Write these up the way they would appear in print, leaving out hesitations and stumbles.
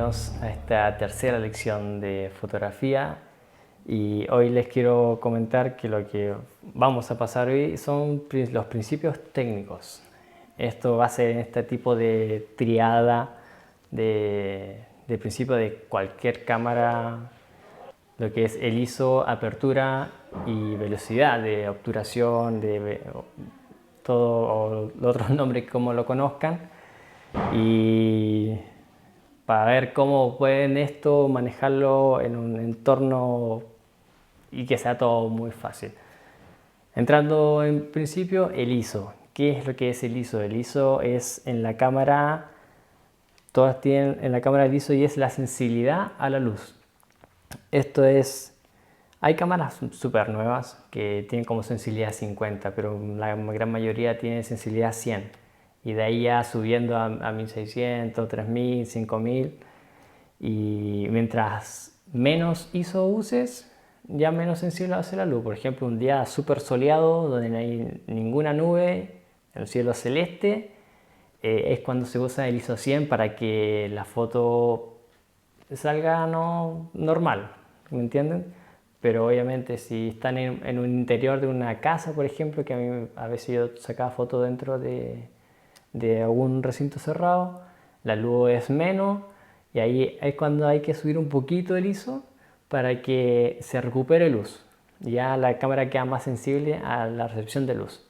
bienvenidos a esta tercera lección de fotografía. Y hoy les quiero comentar que lo que vamos a pasar hoy son los principios técnicos. Esto va a ser en este tipo de triada de principio de cualquier cámara, lo que es el ISO, apertura y velocidad de obturación, de todo los otros nombres como lo conozcan. Y para ver cómo pueden esto manejarlo en un entorno y que sea todo muy fácil. Entrando en principio, el ISO. ¿Qué es lo que es el ISO? El ISO es en la cámara, todas tienen en la cámara el ISO y es la sensibilidad a la luz. Esto es, hay cámaras súper nuevas que tienen como sensibilidad 50, pero la gran mayoría tiene sensibilidad 100. Y de ahí ya subiendo a 1600, 3000, 5000. Y mientras menos ISO uses, ya menos sensible va a ser la luz. Por ejemplo, un día súper soleado, donde no hay ninguna nube, el cielo celeste, es cuando se usa el ISO 100 para que la foto salga normal, ¿me entienden? Pero obviamente si están en un interior de una casa, por ejemplo, que a mí a veces yo sacaba fotos dentro de algún recinto cerrado, la luz es menos y ahí es cuando hay que subir un poquito el ISO para que se recupere luz. Ya la cámara queda más sensible a la recepción de luz.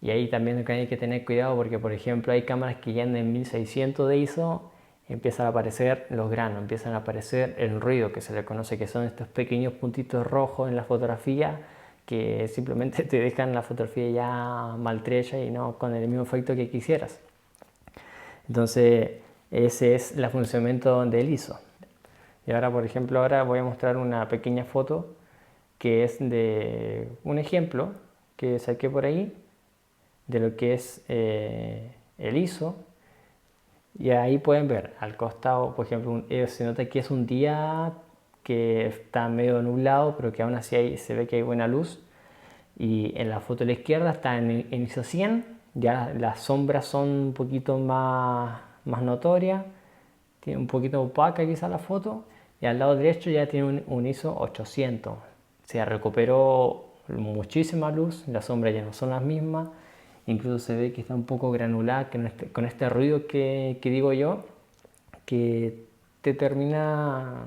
Y ahí también hay que tener cuidado porque, por ejemplo, hay cámaras que ya en 1600 de ISO empiezan a aparecer los granos, empiezan a aparecer el ruido que se le conoce, que son estos pequeños puntitos rojos en la fotografía que simplemente te dejan la fotografía ya maltrecha y no con el mismo efecto que quisieras. Entonces, ese es el funcionamiento del ISO. Y ahora, por ejemplo, ahora voy a mostrar una pequeña foto que es de un ejemplo que saqué por ahí de lo que es el ISO. Y ahí pueden ver al costado, por ejemplo, se nota que es un día que está medio nublado, pero que aún así se ve que hay buena luz. Y en la foto de la izquierda está en ISO 100, ya las sombras son un poquito más notorias, tiene un poquito opaca quizá la foto, y al lado derecho ya tiene un ISO 800. Se recuperó muchísima luz, las sombras ya no son las mismas, incluso se ve que está un poco granulada con este ruido que digo yo, que te termina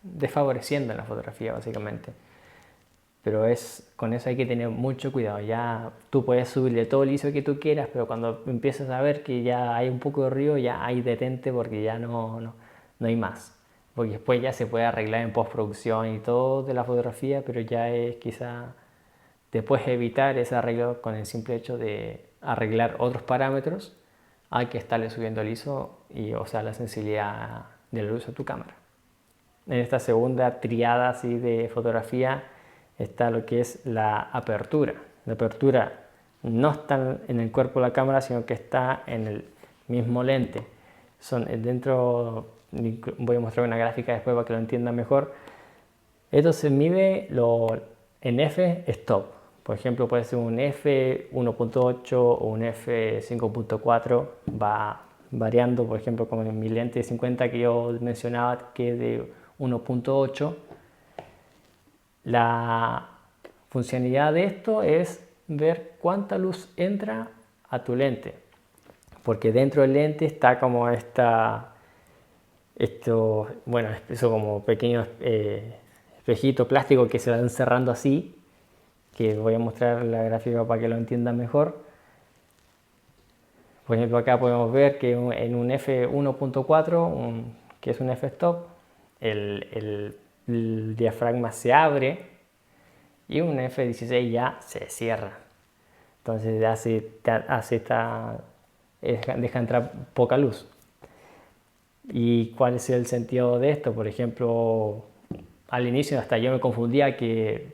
desfavoreciendo en la fotografía básicamente. Pero con eso hay que tener mucho cuidado. Ya tú puedes subirle todo el ISO que tú quieras, pero cuando empiezas a ver que ya hay un poco de ruido, ya hay detente porque ya no hay más. Porque después ya se puede arreglar en postproducción y todo de la fotografía, pero ya es quizá después evitar ese arreglo con el simple hecho de arreglar otros parámetros. Hay que estarle subiendo el ISO y, o sea, la sensibilidad de la luz a tu cámara. En esta segunda triada así de fotografía está lo que es la apertura. La apertura no está en el cuerpo de la cámara, sino que está en el mismo lente. Dentro, voy a mostrar una gráfica después para que lo entiendan mejor. Esto se mide en f-stop. Por ejemplo, puede ser un f1.8 o un f5.4. Va variando, por ejemplo, como en mi lente de 50 que yo mencionaba, que es de 1.8. La funcionalidad de esto es ver cuánta luz entra a tu lente, porque dentro del lente está como bueno, eso como pequeños espejitos plásticos que se van cerrando así, que voy a mostrar la gráfica para que lo entiendan mejor. Por ejemplo, acá podemos ver que en un f1.4, que es un f-stop, el diafragma se abre y un f16 ya se cierra. Entonces deja entrar poca luz. ¿Y cuál es el sentido de esto? Por ejemplo, al inicio hasta yo me confundía que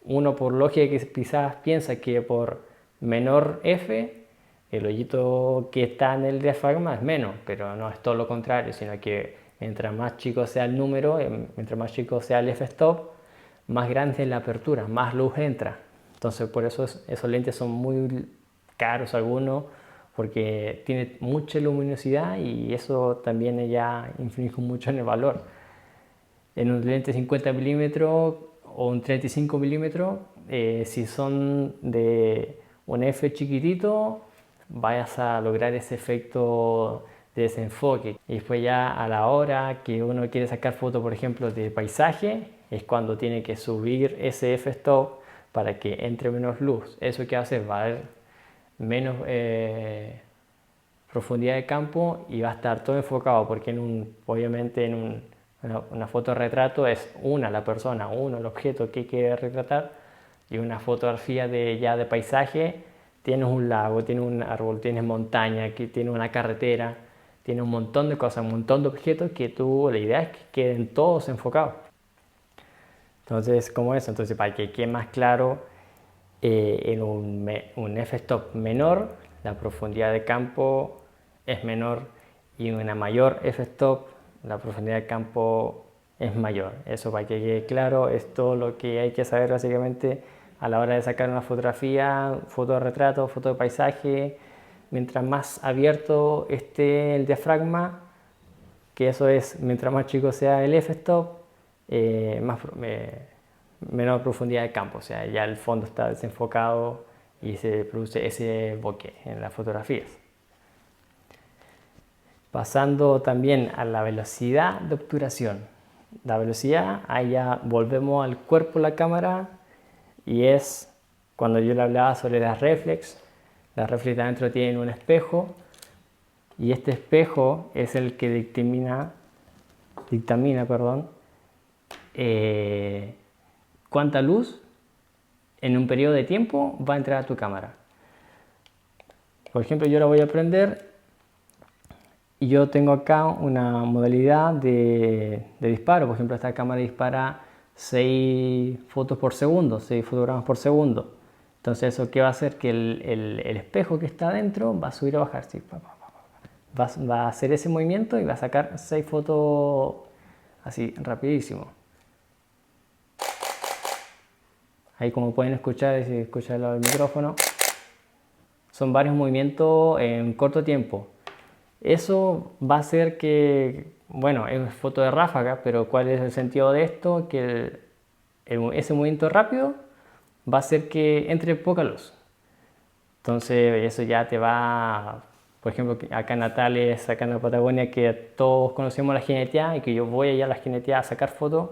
uno por lógica que quizás piensa que por menor f el hoyito que está en el diafragma es menos, pero no es todo lo contrario, sino que mientras más chico sea el número, mientras más chico sea el f-stop, más grande es la apertura, más luz entra. Entonces por eso esos lentes son muy caros algunos, porque tiene mucha luminosidad y eso también ya influye mucho en el valor. En un lente 50 milímetros o un 35 milímetros, si son de un f chiquitito, vayas a lograr ese efecto de desenfoque. Y después ya a la hora que uno quiere sacar fotos, por ejemplo, de paisaje, es cuando tiene que subir ese f-stop para que entre menos luz. ¿Eso qué hace? Va a haber menos profundidad de campo y va a estar todo enfocado, porque obviamente en una foto de retrato es la persona, el objeto que quiere retratar, y una fotografía ya de paisaje, tienes un lago, tienes un árbol, tienes montaña, tienes una carretera, tienes un montón de cosas, un montón de objetos que la idea es que queden todos enfocados. Entonces, como eso, entonces para que quede más claro, en un f-stop menor, la profundidad de campo es menor, y en una mayor f-stop, la profundidad de campo es mayor. Eso, para que quede claro, es todo lo que hay que saber básicamente a la hora de sacar una fotografía, foto de retrato, foto de paisaje. Mientras más abierto esté el diafragma, que eso es, mientras más chico sea el f-stop, menor profundidad de campo, o sea, ya el fondo está desenfocado y se produce ese bokeh en las fotografías. Pasando también a la velocidad de obturación. La velocidad, ahí ya volvemos al cuerpo de la cámara, y es cuando yo le hablaba sobre las reflex. Las reflex adentro tienen un espejo, y este espejo es el que dictamina cuánta luz en un periodo de tiempo va a entrar a tu cámara. Por ejemplo, yo la voy a prender y yo tengo acá una modalidad de disparo. Por ejemplo, esta cámara dispara 6 fotos por segundo, 6 fotogramas por segundo. Entonces, ¿eso qué va a hacer? Que el espejo que está adentro va a subir o bajar. ¿Sí? Va a hacer ese movimiento y va a sacar 6 fotos así, rapidísimo. Ahí, como pueden escuchar, si escuchan el micrófono, son varios movimientos en corto tiempo. Eso va a hacer que, bueno, es foto de ráfaga, pero ¿cuál es el sentido de esto? Que ese movimiento rápido va a hacer que entre poca luz. Entonces eso ya te va, por ejemplo, acá en Natales, acá en la Patagonia, que todos conocemos la jineteada y que yo voy allá a la jineteada a sacar fotos,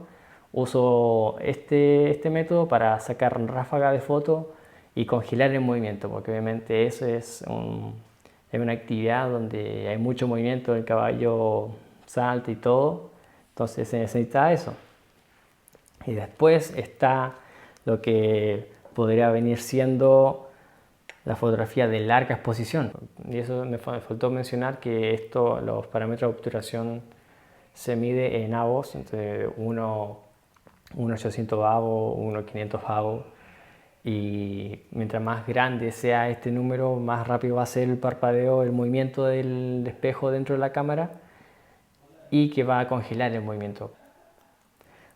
uso este método para sacar ráfaga de fotos y congelar el movimiento, porque obviamente eso es una actividad donde hay mucho movimiento, el caballo salta y todo, entonces se necesita eso. Y después está lo que podría venir siendo la fotografía de larga exposición. Y eso me faltó mencionar, que los parámetros de obturación se mide en avos, entre 1.800 avos, 1.500 avos. Y mientras más grande sea este número, más rápido va a ser el parpadeo, el movimiento del espejo dentro de la cámara, y que va a congelar el movimiento.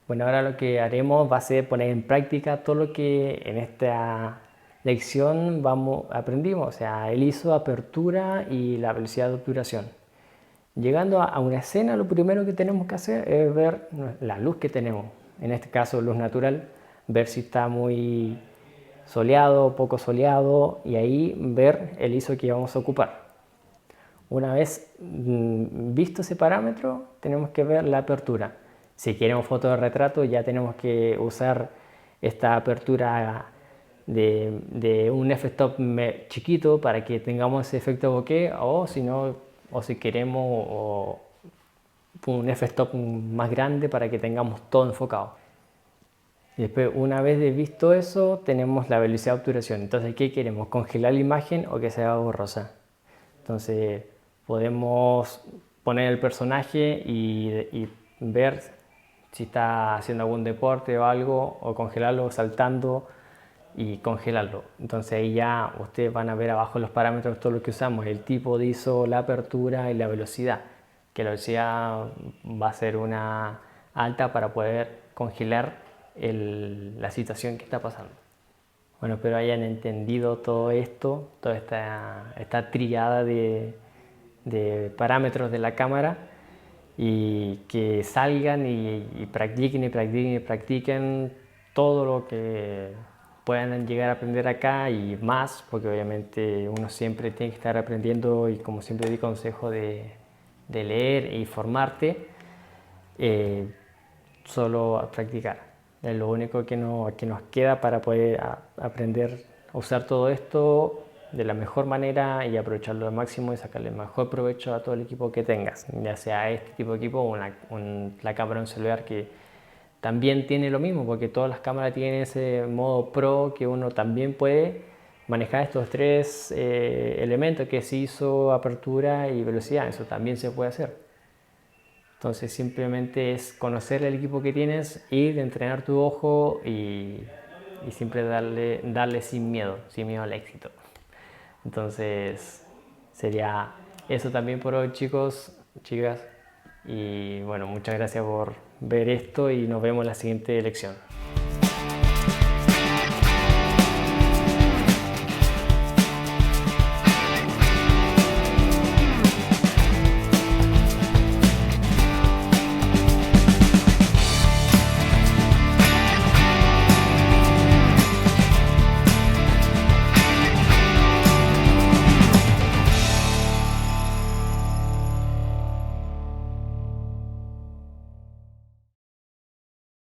Bueno, ahora lo que haremos va a ser poner en práctica todo lo que en esta lección aprendimos, o sea, el ISO, apertura y la velocidad de obturación. Llegando a una escena, lo primero que tenemos que hacer es ver la luz que tenemos, en este caso luz natural, ver si está muy soleado, poco soleado, y ahí ver el ISO que vamos a ocupar. Una vez visto ese parámetro, tenemos que ver la apertura. Si queremos foto de retrato, ya tenemos que usar esta apertura de un f-stop chiquito para que tengamos ese efecto bokeh, o si queremos un f-stop más grande para que tengamos todo enfocado. Y después, una vez visto eso, tenemos la velocidad de obturación. Entonces, ¿qué queremos? ¿Congelar la imagen o que sea borrosa? Entonces, podemos poner el personaje y ver si está haciendo algún deporte o algo, o congelarlo saltando y congelarlo. Entonces ahí ya ustedes van a ver abajo los parámetros de todo lo que usamos, el tipo de ISO, la apertura y la velocidad, que la velocidad va a ser una alta para poder congelar la situación que está pasando. Bueno, espero hayan entendido todo esto, toda esta triada de parámetros de la cámara y que salgan y practiquen y practiquen y practiquen todo lo que puedan llegar a aprender acá y más, porque obviamente uno siempre tiene que estar aprendiendo y como siempre di consejo de leer e informarte, solo a practicar. Es lo único que nos queda para poder aprender a usar todo esto de la mejor manera y aprovecharlo al máximo y sacarle el mejor provecho a todo el equipo que tengas, ya sea este tipo de equipo o la cámara de un celular que también tiene lo mismo, porque todas las cámaras tienen ese modo pro que uno también puede manejar estos tres elementos que es ISO, apertura y velocidad. Eso también se puede hacer. Entonces simplemente es conocer el equipo que tienes, ir, entrenar tu ojo y siempre darle sin miedo al éxito. Entonces sería eso también por hoy, chicos, chicas. Y bueno, muchas gracias por ver esto y nos vemos en la siguiente lección.